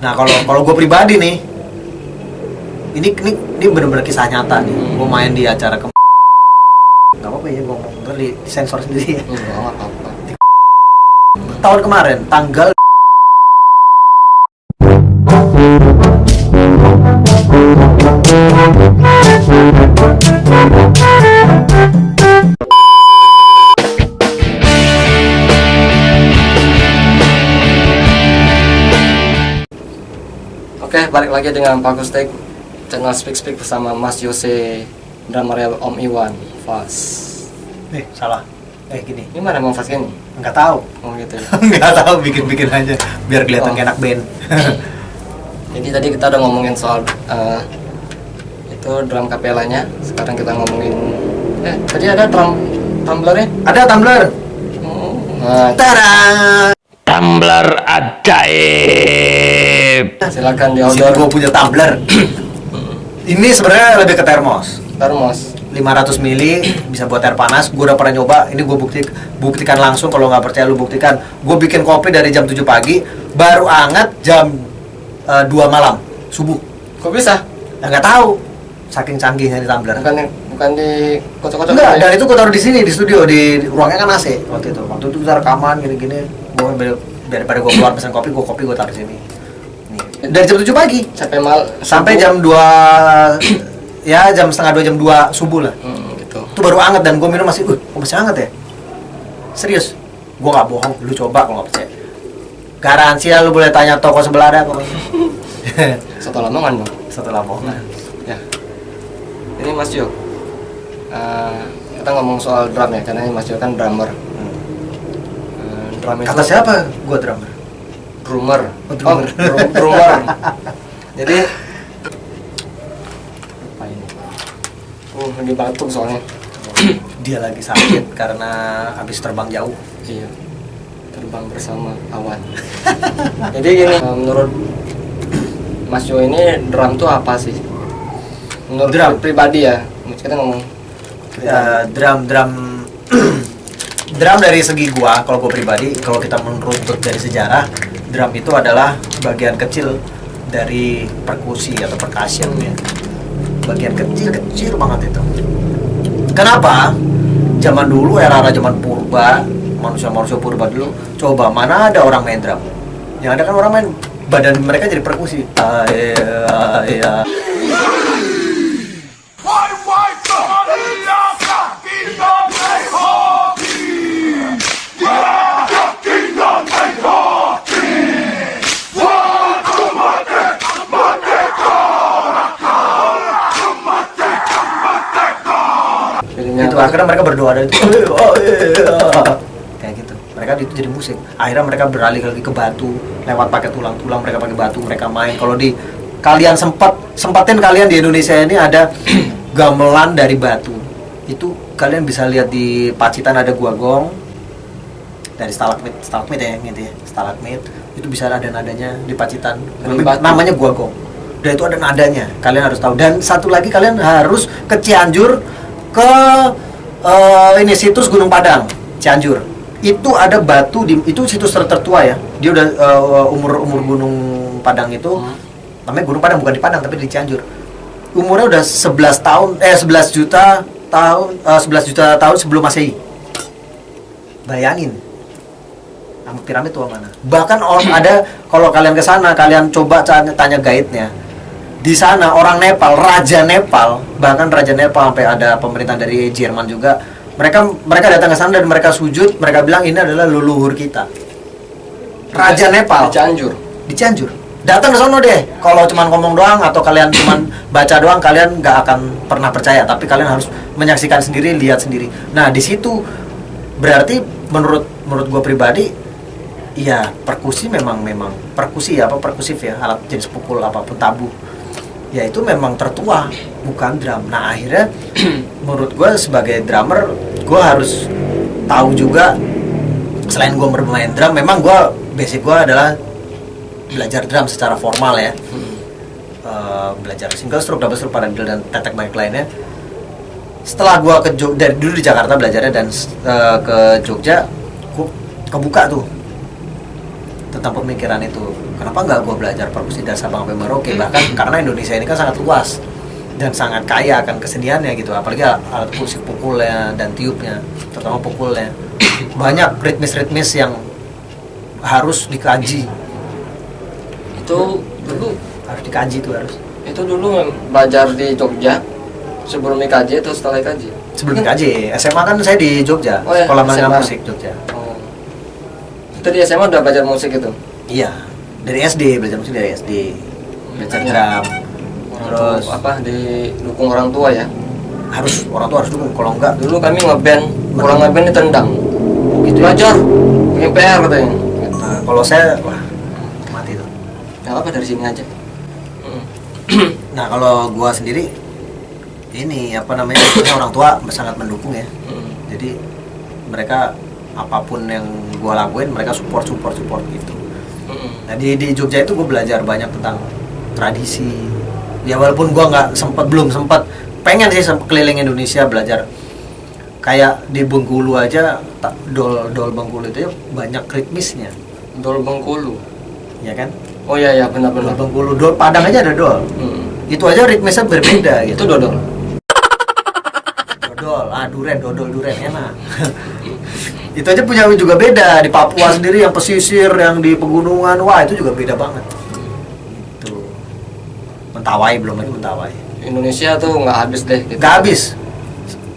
Nah kalau gue pribadi nih, ini benar-benar kisah nyata nih. Gue main di acara nggak apa-apa ya, gue ngomong ntar di sensor sendiri ya. Nggak apa-apa. Tahun kemarin tanggal Oke, balik lagi dengan Pak Kustik, channel Speak bersama Mas Yose dan Maria Om Iwan. Fas. salah. Gini. Ini mana mau Fas ini? Nggak tahu. Oh gitu. Nggak tahu, bikin aja biar kelihatan kayak anak band. Jadi tadi kita udah ngomongin soal itu drum kapelanya. Sekarang kita ngomongin tadi ada tumblernya? Ada tumbler. Nah, Tara. Tumbler ajaib. silakan di Di sini order. gue punya tumbler. Ini sebenarnya lebih ke termos. Termos. 500 mili bisa buat air panas. Gue udah pernah nyoba. Ini gue buktikan langsung. Kalau nggak percaya lu buktikan. Gue bikin kopi dari jam 7 pagi, baru anget jam 2 malam subuh. Kok bisa? Nggak tahu. Saking canggihnya di tumbler. Bukan di kocok-kocok. Enggak, gitu ya? dan itu gue taruh di sini di studio, di ruangnya kan AC waktu itu. Waktu itu kita rekaman gini-gini. Gue daripada gue keluar pesan kopi gue taruh di sini. Nih. Dari jam 7 pagi sampai jam 2 ya jam setengah 2 jam 2 subuh lah. Gitu. Itu baru anget dan gue minum masih kok masih anget ya? Serius. Gue nggak bohong, lu coba kalau nggak percaya. Garansi lah, lu boleh tanya toko sebelah ada pokoknya. Satu Lamongan dong. Satu Lamongan. Ya. Ini Mas Jo. Kita ngomong soal drum ya, karena Mas Jo kan drummer. Drum itu Kata siapa? Gue drummer. drummer. Oh, drummer. Drummer. Jadi apa ini? Lagi batuk soalnya. Dia lagi sakit karena habis terbang jauh. Iya. Terbang bersama awan. Jadi gini, menurut Mas Jo ini drum tuh apa sih? Menurut Drum? pribadi ya. Kita ngomong Drum drum dari segi gua, kalau gua pribadi, kalau kita menuntut dari sejarah, drum itu adalah bagian kecil dari perkusi atau percussion ya. Bagian kecil banget itu. Kenapa? Zaman dulu, era zaman purba, manusia purba dulu, coba mana ada orang main drum? Yang ada kan orang main badan mereka jadi perkusi. Itu akhirnya mereka berdoa dari itu kayak gitu, mereka itu jadi musik. Akhirnya mereka beralih lagi ke batu, lewat pakai tulang-tulang, mereka pakai batu, mereka main. Kalau di kalian sempatin kalian di Indonesia ini ada gamelan dari batu, itu kalian bisa lihat di Pacitan ada guagong dari stalagmit ya gitu ya, stalagmit itu bisa ada nadanya di Pacitan, namanya guagong, dan itu ada nadanya, kalian harus tahu. Dan satu lagi, kalian harus ke Cianjur, ke ini situs Gunung Padang, Cianjur. Itu ada batu itu situs tertua ya. Dia udah umur Gunung Padang itu namanya Gunung Padang, bukan di Padang tapi di Cianjur. Umurnya udah 11 juta tahun sebelum Masehi. Bayangin. Sama piramid tua mana? Bahkan ada, kalau kalian ke sana, kalian coba tanya guide-nya. Di sana orang Nepal, Raja Nepal, bahkan Raja Nepal sampai ada pemerintahan dari Jerman juga. Mereka datang ke sana dan mereka sujud, mereka bilang ini adalah leluhur kita. Raja Nepal. Di Cianjur. Datang ke sana deh. Kalau cuma ngomong doang atau kalian cuma baca doang, kalian nggak akan pernah percaya. Tapi kalian harus menyaksikan sendiri, lihat sendiri. Nah di situ berarti menurut gue pribadi, iya perkusi memang perkusi ya, perkusif ya, alat jenis pukul apapun, tabuh. Ya itu memang tertua, bukan drum. Nah akhirnya menurut gue sebagai drummer, gue harus tahu juga, selain gue bermain drum, memang gue basic gue adalah belajar drum secara formal ya. Belajar single stroke, double stroke, paradiddle dan tetek banyak lainnya. Setelah gue dari dulu di Jakarta belajarnya dan ke Jogja, gue kebuka tuh tentang pemikiran itu. kenapa nggak gue belajar perkusi dari Sabang sampai Merauke, bahkan karena Indonesia ini kan sangat luas dan sangat kaya akan keseniannya gitu, apalagi alat musik pukulnya dan tiupnya, terutama pukulnya banyak ritmis yang harus dikaji. Itu dulu Harus dikaji tuh harus. itu dulu belajar di Jogja sebelum IKJ atau setelah IKJ? Sebelum dikaji, SMA kan saya di Jogja, Oh ya, Sekolah Menengah SMA. Musik Jogja. Oh. Itu di SMA udah belajar musik itu? Iya, dari SD, belajar musik dari SD. Belajar drum. Terus Terus apa didukung orang tua ya? harus orang tua harus dukung, kalau enggak Dulu kami ngeband, pulang ngeband ditendang. gitu ya. Belajar, bikin PR katanya. Nah, kalau saya wah mati tuh. Gak apa dari sini aja. Nah, kalau gua sendiri ini apa namanya, sebetulnya orang tua sangat mendukung ya. Jadi mereka apapun yang gua lakuin mereka support gitu. Nah, di Jogja itu gua belajar banyak tentang tradisi. Ya walaupun gua belum sempat pengen sih keliling Indonesia belajar. Kayak di Bengkulu aja dol Bengkulu itu ya banyak ritmisnya, Dol Bengkulu. ya kan? Oh iya Dol benar-benar. Bengkulu, dol Padang aja ada dol. Itu aja ritmisnya berbeda gitu. Itu dodol. Dodol, dodol duren enak. Itu aja punya juga beda. Di Papua sendiri yang pesisir, yang di pegunungan, wah itu juga beda banget. Itu Mentawai, belum lagi Mentawai. Indonesia tuh nggak habis deh. Gitu. Gak habis.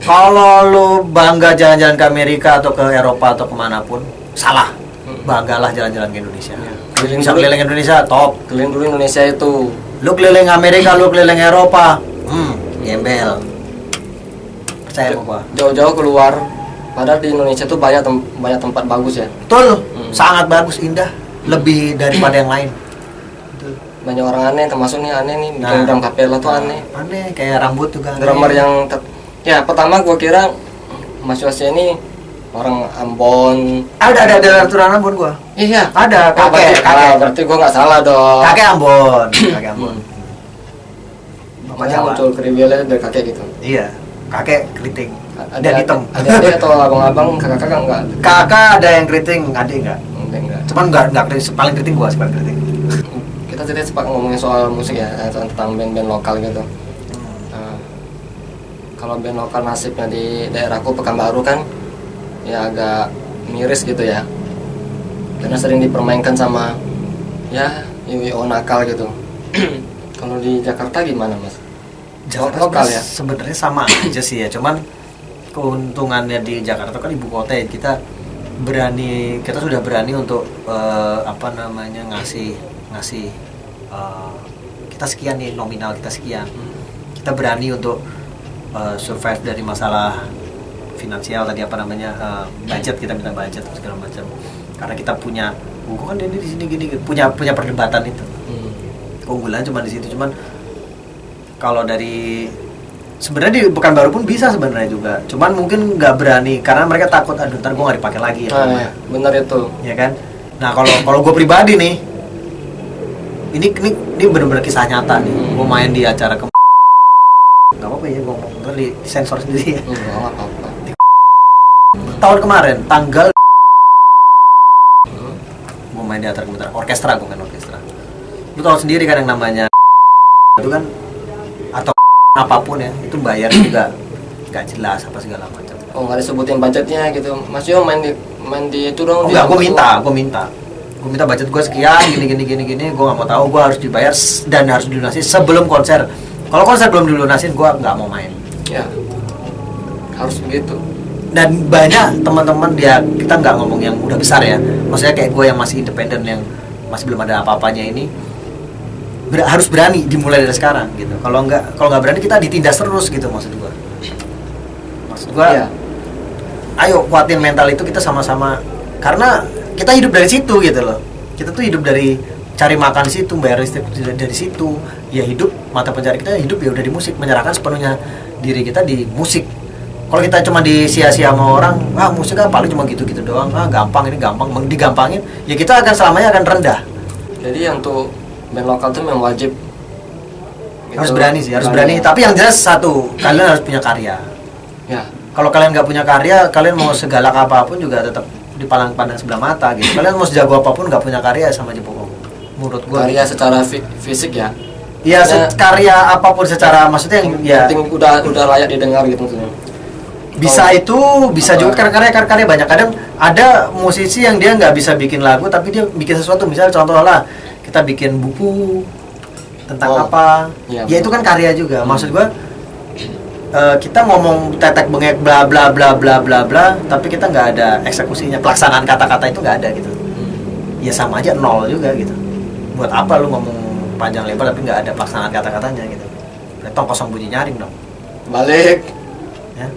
Kalau lu bangga jalan-jalan ke Amerika atau ke Eropa atau kemanapun, salah. Banggalah jalan-jalan ke Indonesia. Keliling Bisa dulu. keliling Indonesia, top. Keliling dulu Indonesia itu. Lu keliling Amerika, lu keliling Eropa, gembel. Percaya sama gua. Jauh-jauh keluar. Padahal di Indonesia tuh banyak tempat bagus ya. Betul, sangat bagus, indah, lebih daripada yang lain. Banyak orang aneh, termasuk nih aneh nih bikin Nah. drum kapela tuh aneh. Aneh, kayak rambut juga. Drummer yang ya pertama gua kira Mas Yosya ini orang Ambon. ada aturan Ambon gua. Iya. Ada Berarti gua nggak salah dong. kakek Ambon, kakek Ambon. Bapak Makanya Jawa. muncul kriwilnya dari kakek gitu. Iya, kakek keriting. Ada Dan hitam. Ada atau abang-abang kakak-kakak enggak? Kakak ada yang keriting, adik enggak. Enggak. Cuman enggak keriting, paling keriting gua, paling keriting. Kita tadi sempat ngomongin soal musik ya, tentang band-band lokal gitu. Kalau band lokal nasibnya di daerahku Pekanbaru kan ya agak miris gitu ya, karena sering dipermainkan sama ya IWO nakal gitu. Kalau di Jakarta gimana mas? Jakarta Lokal ya? sebenarnya sama aja sih ya, cuman keuntungannya di Jakarta kan ibu kota ya, kita sudah berani untuk ngasih kita sekian nih, nominal kita sekian. Kita berani untuk survive dari masalah finansial tadi budget, kita minta budget segala macam. Karena kita punya kan ini di sini gini, punya perdebatan itu. Keunggulan cuma di situ, cuman kalau dari sebenarnya di Pekanbaru pun bisa sebenarnya juga, cuman mungkin nggak berani karena mereka takut aduh ntar gue nggak dipakai lagi ya, Ya, benar itu. ya kan. Nah kalau gue pribadi nih, ini benar-benar kisah nyata nih. Gue main di acara nggak apa-apa ya ngomong, ntar di sensor sendiri ya. Enggak apa-apa. Tahun kemarin tanggal gue main di acara orkestra, gue main orkestra. Lu tahu sendiri kan yang namanya itu kan, atau apapun ya, itu bayar juga nggak jelas apa segala macam. Oh nggak disebutin budgetnya gitu. Mas Yo main di itu dong. Enggak, gue minta budget gue sekian, gini, gue nggak mau tahu, gue harus dibayar dan harus dilunasi sebelum konser. Kalau konser belum dilunasin, gue nggak mau main. Ya harus begitu. Dan banyak teman-teman kita nggak ngomong yang udah besar ya, maksudnya kayak gue yang masih independen, yang masih belum ada apa-apanya ini, harus berani dimulai dari sekarang gitu. Kalau nggak berani kita ditindas terus gitu, maksud gue. Ya. Ayo kuatin mental itu, kita sama-sama, karena kita hidup dari situ gitu loh. Kita tuh hidup dari cari makan di situ, bayar listrik dari situ. Ya hidup, mata pencarian kita hidup ya udah di musik, menyerahkan sepenuhnya diri kita di musik. Kalau kita cuma disia-sia sama orang, musik kan paling cuma gitu-gitu doang, gampang, ini gampang, digampangin, ya kita akan selamanya akan rendah. Jadi yang tuh band lokal tuh memang wajib Harus berani sih, harus berani. Tapi yang jelas satu, kalian harus punya karya. Ya. Kalau kalian nggak punya karya, kalian mau segalak apapun juga tetap dipandang sebelah mata gitu. Kalian mau sejago apapun nggak punya karya sama aja bohong. menurut gua. Karya secara fisik ya. Iya, karya apapun secara maksudnya yang ya penting udah layak didengar gitu maksudnya. Bisa itu, bisa juga karya banyak. Kadang ada musisi yang dia nggak bisa bikin lagu tapi dia bikin sesuatu, misalnya contoh lah kita bikin buku tentang apa, iya, ya itu kan karya juga. Maksud gua kita ngomong tetek bengek bla bla bla bla bla bla, tapi kita nggak ada eksekusinya, pelaksanaan kata-kata itu nggak ada gitu. Ya sama aja nol juga gitu. Buat apa lu ngomong panjang lebar tapi nggak ada pelaksanaan kata-katanya gitu. Tong kosong bunyi nyaring dong. Balik. Ya.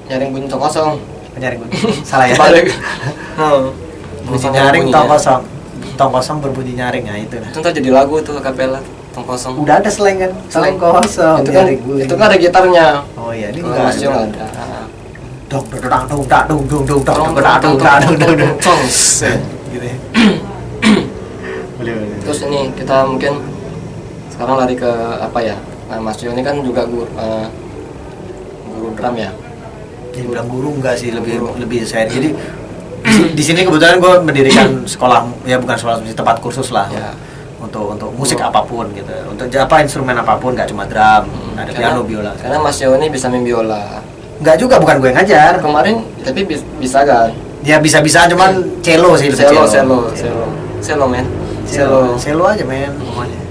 Nyaring bunyi tong kosong. Nyaring bunyi. Salah ya. Balik. Bunyi nyaring tong kosong. Tong kosong berbunyi nyaring, nah itu lah. Itu ntar jadi lagu tuh kapela tong kosong. Udah ada slang kan? Slang kosong. Itu kan ada gitarnya. Oh iya, ini enggak ada. Dong dong dong dong dong dong dong dong dong dong gitu ya. Boleh. Terus ini kita mungkin sekarang lari ke apa ya? Nah, Mas Yo ini kan juga guru drum ya. Jadi bilang guru enggak sih, lebih saya. Jadi di sini kebetulan gue mendirikan sekolah, ya bukan sekolah musik, tempat kursus lah ya, untuk musik apapun gitu, untuk apa instrumen apapun, nggak cuma drum, ada piano, biola. Karena Mas Yo ini bisa main biola. Nggak juga, bukan gue yang ngajar. Kemarin tapi bisa kan? Ya bisa cuman cello sih, cello men. Cello aja men, pokoknya.